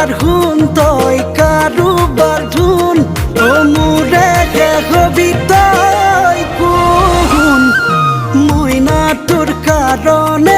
কারুবার হুন তই কারুবার ধুন ও মুরে কে হবি তই কোন মই না তোর কারণে